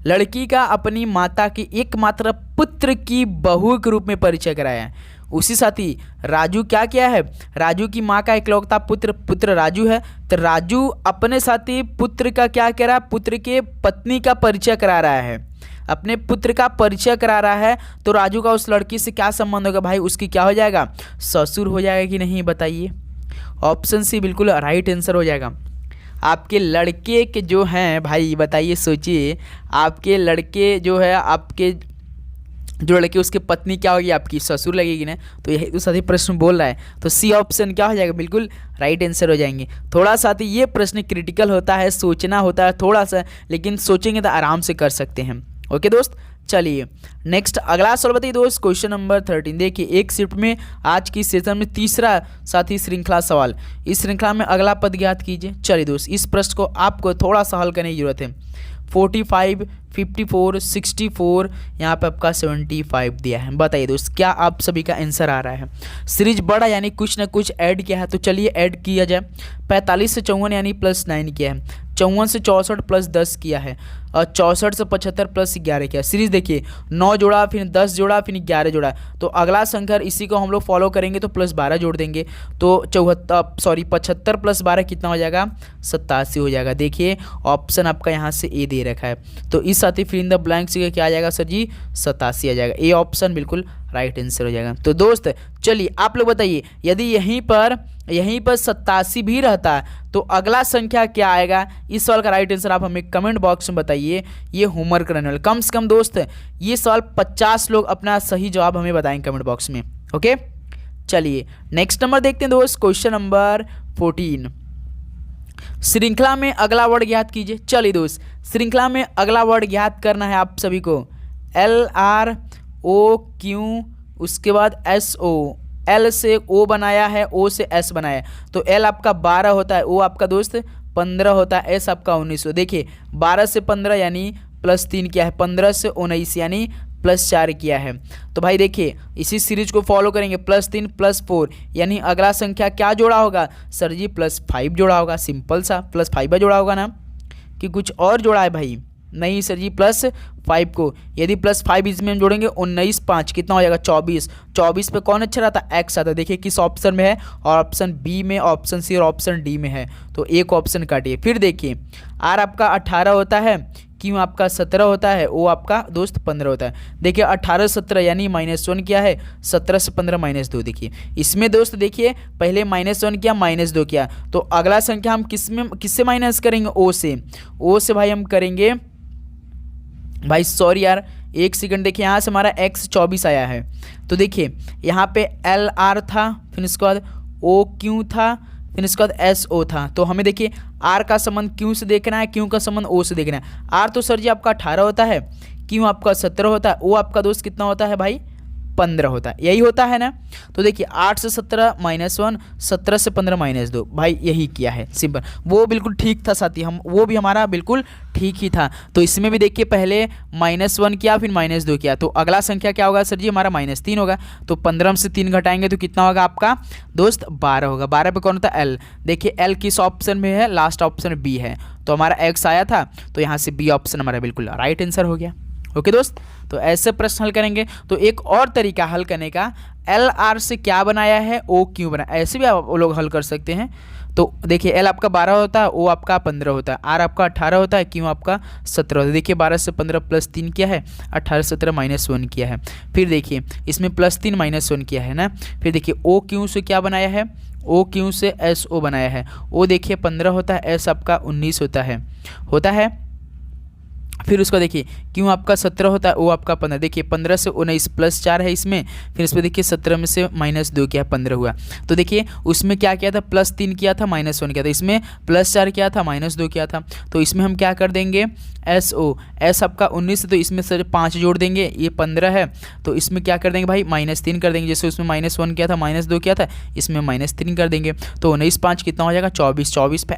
लड़की का अपनी माता के एकमात्र पुत्र की बहू के रूप में परिचय कराया है। उसी साथ ही राजू क्या किया है? राजू की माँ का इकलौता पुत्र राजू है, तो राजू अपने साथी पुत्र का क्या कह रहा है? पुत्र के पत्नी का परिचय करा रहा है, अपने पुत्र का परिचय करा रहा है, तो राजू का उस लड़की से क्या संबंध होगा भाई? उसकी क्या हो जाएगा? ससुर हो जाएगा कि नहीं? बताइए। ऑप्शन सी बिल्कुल राइट आंसर हो जाएगा। आपके लड़के के जो हैं भाई, बताइए, सोचिए, आपके लड़के जो है, आपके जो लड़के उसकी पत्नी क्या होगी? आपकी ससुर लगेगी ना। तो यही तो सही प्रश्न बोल रहा है, तो सी ऑप्शन क्या हो जाएगा? बिल्कुल राइट आंसर हो जाएंगे। थोड़ा सा तो ये प्रश्न क्रिटिकल होता है, सोचना होता है थोड़ा सा, लेकिन सोचेंगे तो आराम से कर सकते हैं। ओके दोस्त, चलिए नेक्स्ट अगला सवाल बताइए दोस्त। क्वेश्चन नंबर 13 देखिए, एक शिफ्ट में आज की सेशन में तीसरा साथी श्रृंखला सवाल। इस श्रृंखला में अगला पद ज्ञात कीजिए। चलिए दोस्त, इस प्रश्न को आपको थोड़ा सा हल करने की जरूरत है। 45, 54, 64, यहाँ पे आपका 75 दिया है। बताइए दोस्त, क्या आप सभी का आंसर आ रहा है? सीरीज बड़ा यानी कुछ ना कुछ ऐड किया है, तो चलिए ऐड किया जाए। 45 से 54 यानी +9 किया है, 54 से 64 +10 किया है, और 64 से 75 +11 किया। सीरीज देखिए, 9 जोड़ा, फिर 10 जोड़ा, फिर 11 जोड़ा, तो अगला संख्या इसी को हम लोग फॉलो करेंगे तो +12 जोड़ देंगे, तो 75 + 12 कितना हो जाएगा? 87 हो जाएगा। देखिए ऑप्शन आपका यहाँ से ए दे रखा है, तो इस साथ ही फिर इन द ब्लैंक से क्या आ जाएगा सर जी? 87 आ जाएगा। ए ऑप्शन बिल्कुल राइट आंसर हो जाएगा। तो दोस्त चलिए आप लोग बताइए, यदि यहीं पर 87 भी रहता तो अगला संख्या क्या आएगा? इस सवाल का राइट आंसर आप हमें कमेंट बॉक्स में बताइए। ये होमवर्क करने वाले कम से कम दोस्त ये सवाल 50 लोग अपना सही जवाब हमें बताएंगे कमेंट बॉक्स में। ओके, चलिए नेक्स्ट नंबर देखते हैं दोस्त। क्वेश्चन नंबर 14, श्रृंखला में अगला वर्ड ज्ञात कीजिए। चलिए दोस्त, श्रृंखला में अगला वर्ड ज्ञात करना है आप सभी को। LROQ, उसके बाद SO, L से O बनाया है, O से S बनाया है, तो L आपका 12 होता है, O आपका दोस्त 15 होता है, S आपका 19। देखिए 12 से 15 यानी +3 क्या है? 15 से 19 यानी +4 किया है। तो भाई देखिए इसी सीरीज को फॉलो करेंगे, +3 +4 यानी अगला संख्या क्या जोड़ा होगा सर जी, +5 जोड़ा होगा। सिंपल सा +5 जोड़ा होगा ना, कि कुछ और जोड़ा है भाई? नहीं सर जी, +5 को यदि +5 इसमें हम जोड़ेंगे 19 5 कितना हो जाएगा 24। 24 पे कौन अच्छा रहता है? एक्स आता है। देखिए किस ऑप्शन में है, और ऑप्शन बी में, ऑप्शन सी और ऑप्शन डी में है, तो एक ऑप्शन काटिए। फिर देखिए आर आपका 18 होता है, क्यों आपका 17 होता है, ओ आपका दोस्त 15 होता है। देखिए 18 17 यानी -1 क्या है, 17 से 15 -2। देखिए इसमें दोस्त देखिए पहले -1 किया -2 किया, तो अगला संख्या हम किससे माइनस करेंगे? ओ से। ओ से भाई हम करेंगे भाई, सॉरी यार एक सेकंड, देखिए यहाँ से हमारा x 24 आया है, तो देखिए यहाँ पे एल आर था, फिर इसके बाद ओ क्यू था, फिर इसके बाद एस ओ था। तो हमें देखिए आर का संबंध क्यू से देखना है, क्यू का संबंध ओ से देखना है। आर तो सर जी आपका 18 होता है, क्यू आपका 17 होता है, ओ आपका दोस्त कितना होता है भाई 15 होता है, यही होता है ना। तो देखिए 8 से 17 -1, 17 से 15 -2, भाई यही किया है, सिंपल। वो बिल्कुल ठीक था साथी, हम वो भी हमारा बिल्कुल ठीक ही था। तो इसमें भी देखिए पहले -1 किया फिर -2 किया, तो अगला संख्या क्या होगा सर जी हमारा -3 होगा। तो 15 से 3 घटाएंगे तो कितना होगा आपका दोस्त 12 होगा। 12 पे कौन होता है? एल। देखिए एल किस ऑप्शन में है? लास्ट ऑप्शन बी है, तो हमारा एक्स आया था, तो यहाँ से बी ऑप्शन हमारा बिल्कुल राइट आंसर हो गया। ओके दोस्त, तो ऐसे प्रश्न हल करेंगे। तो एक और तरीका हल करने का, एल आर से क्या बनाया है, ओ क्यों बनाया, ऐसे भी आप लोग हल कर सकते हैं। तो देखिए एल आपका 12 होता है, ओ आपका 15 होता है, आर आपका 18 होता है, क्यों आपका 17 होता है। देखिए 12 से 15 +3 किया है, 18 से 17 -1 किया है। फिर देखिए इसमें +3 -1 किया है ना। फिर देखिए ओ क्यों से क्या बनाया है, ओ क्यों से एस ओ बनाया है। ओ देखिए 15 होता है, एस आपका 19 होता है। फिर उसको देखिए क्यों आपका 17 होता है, ओ आपका 15। देखिए 15 से 19 +4 है इसमें, फिर इसमें देखिए 17 में से -2 किया 15 हुआ। तो देखिए उसमें क्या किया था, +3 किया था, -1 किया था, इसमें +4 किया था, -2 किया था। तो इसमें हम क्या कर देंगे, एस ओ, एस आपका 19, तो इसमें से 5 जोड़ देंगे, ये 15 है, तो इसमें क्या कर देंगे भाई -3 कर देंगे। जैसे उसमें -1 किया था, -2 किया था, इसमें -3 कर देंगे। तो 19 5 कितना हो जाएगा 24। 24 पे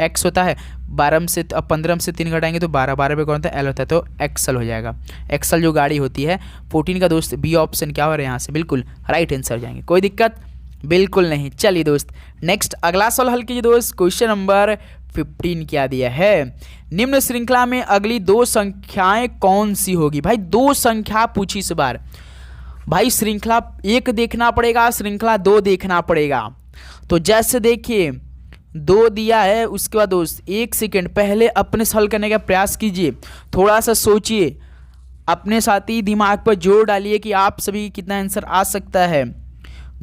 एक्स होता है, 12 से 15 से 3 घटाएंगे तो 12। 12 पे कौन होता है? एल होता है, तो एक्सल हो जाएगा। एक्सल जो गाड़ी होती है 14 का दोस्त, बी ऑप्शन क्या हो रहा है यहाँ से बिल्कुल राइट आंसर हो जाएंगे। कोई दिक्कत बिल्कुल नहीं। चलिए दोस्त नेक्स्ट अगला सवाल हल कीजिए दोस्त। क्वेश्चन नंबर 15 क्या दिया है, निम्न श्रृंखला में अगली 2 संख्याएं कौन सी होगी। भाई 2 संख्या पूछी इस बार, भाई श्रृंखला 1 देखना पड़ेगा, श्रृंखला 2 देखना पड़ेगा। तो जैसे देखिए 2 दिया है, उसके बाद दोस्त 1 सेकेंड पहले अपने से हल करने का प्रयास कीजिए, थोड़ा सा सोचिए, अपने साथी दिमाग पर जोर डालिए कि आप सभी कितना आंसर आ सकता है।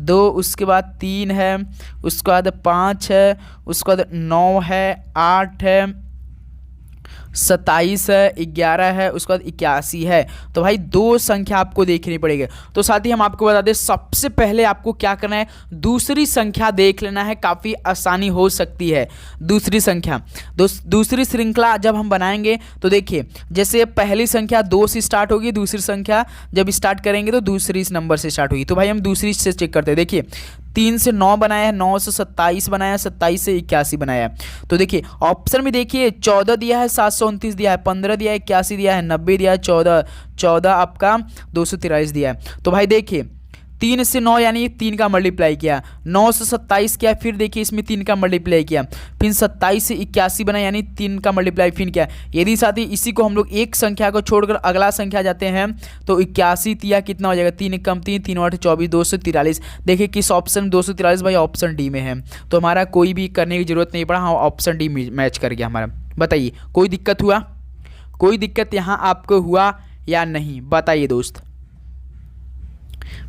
2, उसके बाद 3 है, उसके बाद 5 है, उसके बाद 9 है, 8 है, 27 है, 11 है, उसके बाद 81 है। तो भाई 2 संख्या आपको देखनी पड़ेगी। तो साथ ही हम आपको बता दें, सबसे पहले आपको क्या करना है, दूसरी संख्या देख लेना है, काफ़ी आसानी हो सकती है। दूसरी संख्या दूसरी श्रृंखला जब हम बनाएंगे तो देखिए जैसे पहली संख्या 2 से स्टार्ट होगी, दूसरी संख्या जब स्टार्ट करेंगे तो दूसरी नंबर से स्टार्ट होगी। तो भाई हम दूसरी से चेक करते हैं। देखिए 3 से 9 बनाया है, 9 से 27 बनाया है, 27 से 81 बनाया है। तो देखिए ऑप्शन में देखिए 14 दिया है, 729 दिया है, 15 दिया है, 81 दिया है, 90 दिया है, 14 आपका 243 दिया है। तो भाई देखिए 3 से 9 यानी 3 का मल्टीप्लाई किया, 9 से 27 किया, फिर देखिए इसमें 3 का मल्टीप्लाई किया, फिर 27 से 81 बना यानी 3 का मल्टीप्लाई फिर किया। यदि साथ ही इसी को हम लोग एक संख्या को छोड़कर अगला संख्या जाते हैं तो 81 तिया कितना हो जाएगा, 3 कम 3, 3 8 24, 243। देखिए किस ऑप्शन 243 भाई ऑप्शन डी में है, तो हमारा कोई भी करने की जरूरत नहीं पड़ा, हाँ ऑप्शन डी मैच कर गया हमारा। बताइए कोई दिक्कत हुआ, कोई दिक्कत यहाँ आपको हुआ या नहीं, बताइए दोस्त।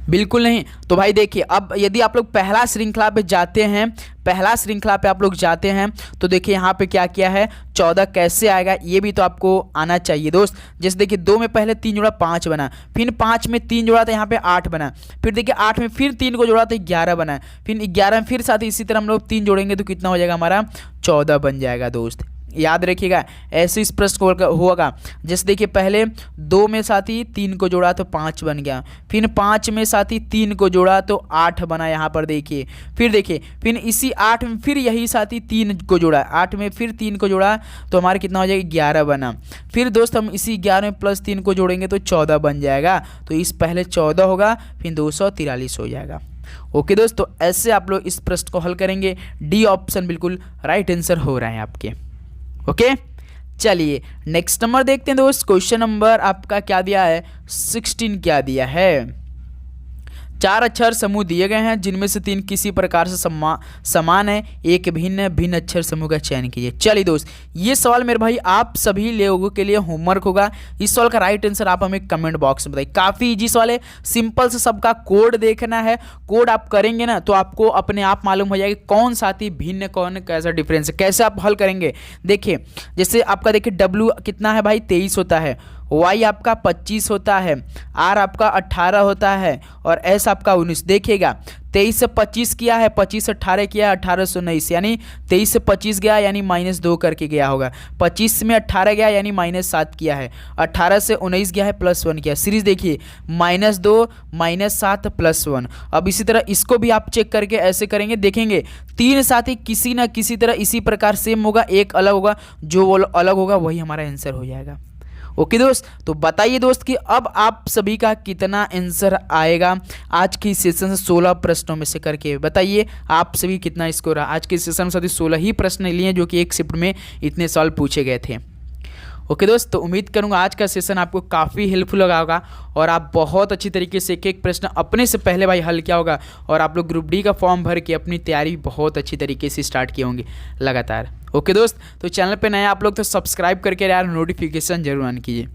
बिल्कुल नहीं। तो भाई देखिए अब यदि आप लोग पहला श्रृंखला पे जाते हैं, पहला श्रृंखला पे आप लोग जाते हैं तो देखिए यहाँ पे क्या किया है, 14 कैसे आएगा ये भी तो आपको आना चाहिए दोस्त। जैसे देखिए 2 में पहले 3 जोड़ा 5 बना, फिर 5 में 3 जोड़ा था यहाँ पे 8 बना, फिर देखिए 8 में फिर 3 को जोड़ा तो 11 बना, फिर 11 में फिर साथ ही इसी तरह हम लोग 3 जोड़ेंगे तो कितना हो जाएगा हमारा 14 बन जाएगा दोस्त। याद रखिएगा, ऐसे इस प्रश्न को होगा। जैसे देखिए पहले 2 में साथ ही 3 को जोड़ा तो 5 बन गया, फिर 5 में साथ ही 3 को जोड़ा तो 8 बना यहाँ पर देखिए। फिर देखिए फिर इसी 8 में फिर यही साथ ही 3 को जोड़ा, 8 में फिर 3 को जोड़ा तो हमारा कितना हो जाएगा 11 बना। फिर दोस्त हम इसी 11 में प्लस 3 को जोड़ेंगे तो 14 बन जाएगा। तो इस पहले 14 होगा फिर 243 हो जाएगा। ओके दोस्तों, ऐसे आप लोग इस प्रश्न को हल करेंगे। डी ऑप्शन बिल्कुल राइट आंसर हो रहा है आपके। ओके चलिए नेक्स्ट नंबर देखते हैं दोस्त। क्वेश्चन नंबर आपका क्या दिया है, 16 क्या दिया है। 4 अक्षर समूह दिए गए हैं जिनमें से 3 किसी प्रकार से समान है, एक भिन्न भिन्न अक्षर समूह का चयन कीजिए। चलिए दोस्त, ये सवाल मेरे भाई आप सभी लोगों के लिए होमवर्क होगा। इस सवाल का राइट आंसर आप हमें कमेंट बॉक्स में बताइए। काफ़ी इजी सवाल है, सिंपल से सबका कोड देखना है। कोड आप करेंगे ना तो आपको अपने आप मालूम हो जाएगा कौन साथी भिन्न कौन कैसा डिफरेंस है, कैसे आप हल करेंगे। देखिए जैसे आपका देखिए W कितना है भाई 23 होता है, Y आपका 25 होता है, R आपका 18 होता है और S आपका 19। देखिएगा 23 से 25 किया है, 25 से 18 किया है, 18 से 19 यानी 23 से 25 गया यानी -2 करके गया होगा। 25 में 18 गया यानी -7 किया है, 18 से 19 गया है +1 किया। सीरीज देखिए -2 -7 +1। अब इसी तरह इसको भी आप चेक करके ऐसे करेंगे, देखेंगे 3 साथी किसी ना किसी तरह इसी प्रकार सेम होगा, एक अलग होगा, जो वो अलग होगा वही हमारा आंसर हो जाएगा। ओके दोस्त, तो बताइए दोस्त कि अब आप सभी का कितना आंसर आएगा आज की सेशन से 16 प्रश्नों में से करके बताइए आप सभी कितना स्कोर है। आज के सेशन में सभी 16 ही प्रश्न लिए जो कि एक शिफ्ट में इतने सवाल पूछे गए थे। ओके दोस्त, तो उम्मीद करूंगा आज का सेशन आपको काफ़ी हेल्पफुल लगा होगा और आप बहुत अच्छी तरीके से एक एक प्रश्न अपने से पहले भाई हल किया होगा और आप लोग ग्रुप डी का फॉर्म भर के अपनी तैयारी बहुत अच्छी तरीके से स्टार्ट किए होंगे लगातार। ओके दोस्त, तो चैनल पे नए आप लोग तो सब्सक्राइब करके यार नोटिफिकेशन जरूर ऑन कीजिए।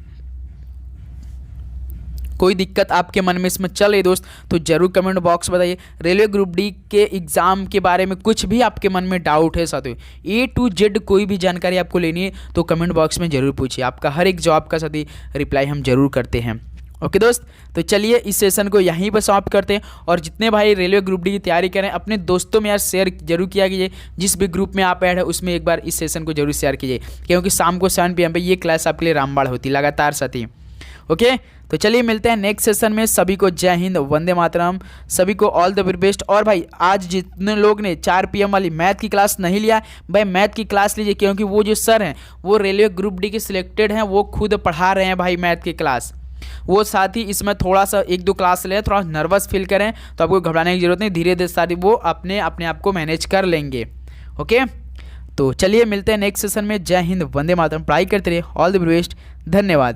कोई दिक्कत आपके मन में इसमें चल रही दोस्त तो जरूर कमेंट बॉक्स बताइए। रेलवे ग्रुप डी के एग्ज़ाम के बारे में कुछ भी आपके मन में डाउट है साथियों, A to Z कोई भी जानकारी आपको लेनी है तो कमेंट बॉक्स में ज़रूर पूछिए। आपका हर एक जवाब का साथी रिप्लाई हम जरूर करते हैं। ओके दोस्त, तो चलिए इस सेशन को यहीं पर समाप्त करते हैं और जितने भाई रेलवे ग्रुप डी की तैयारी करें अपने दोस्तों में यार शेयर जरूर किया कीजिए। जिस भी ग्रुप में आप ऐड है उसमें एक बार इस सेशन को जरूर शेयर कीजिए क्योंकि शाम को 7 PM पे ये क्लास आपके लिए रामबाण होती लगातार साथी। ओके, तो चलिए मिलते हैं नेक्स्ट सेशन में। सभी को जय हिंद, वंदे मातरम, सभी को ऑल द वेरी बेस्ट। और भाई आज जितने लोग ने 4 PM वाली मैथ की क्लास नहीं लिया भाई मैथ की क्लास लीजिए क्योंकि वो जो सर हैं वो रेलवे ग्रुप डी के सिलेक्टेड हैं, वो खुद पढ़ा रहे हैं भाई मैथ की क्लास। वो साथ ही इसमें थोड़ा सा 1-2 क्लास ले, थोड़ा नर्वस फील करें तो आपको घबराने की जरूरत नहीं, धीरे धीरे साथ ही वो अपने आप को मैनेज कर लेंगे। ओके, तो चलिए मिलते हैं नेक्स्ट सेशन में। जय हिंद, वंदे मातरम, पढ़ाई करते रहिए, ऑल द वेरी बेस्ट, धन्यवाद।